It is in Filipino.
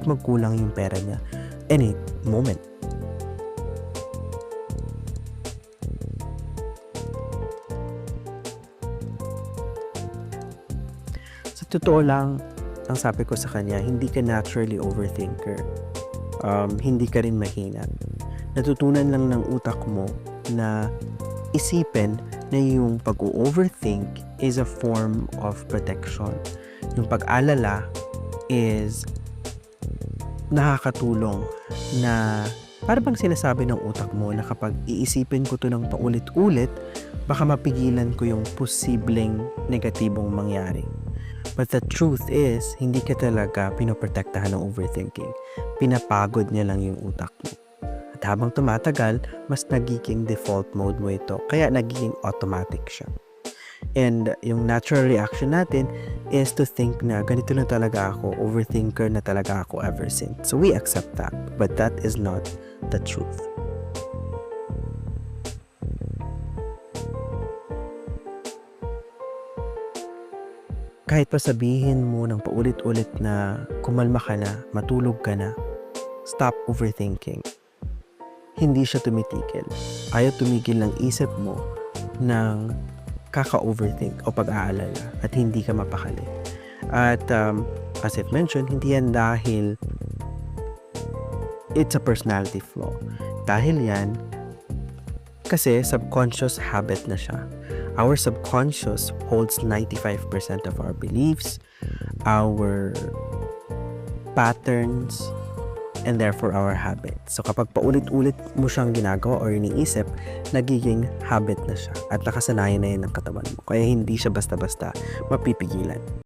kahit magkulang yung pera niya any moment. Sa totoo lang, ang sabi ko sa kanya, hindi ka naturally overthinker. Hindi ka rin mahina. Natutunan lang ng utak mo na isipin na yung pag-overthink is a form of protection. Yung pag-alala is nakakatulong na para bang sinasabi ng utak mo na kapag iisipin ko to ng paulit-ulit, baka mapigilan ko yung posibleng negatibong mangyari. But the truth is, hindi ka talaga pinoprotektahan ng overthinking. Pinapagod niya lang yung utak mo. At habang tumatagal, mas nagiging default mode mo ito. Kaya nagiging automatic siya. And yung natural reaction natin is to think na ganito na talaga ako, overthinker na talaga ako ever since. So we accept that, but that is not the truth. Kahit pa sabihin mo ng paulit-ulit na kumalma ka na, matulog ka na, stop overthinking. Hindi siya tumitigil. Ayaw tumigil ng isip mo ng kaka-overthink o pag-aalala at hindi ka mapakali. At as I've mentioned, hindi yan dahil it's a personality flaw. Dahil yan, kasi subconscious habit na siya. Our subconscious holds 95% of our beliefs, our patterns, and therefore our habits. So kapag paulit-ulit mo siyang ginagawa or iniisip, nagiging habit na siya at nakasanayan na yan ng katawan mo. Kaya hindi siya basta-basta mapipigilan.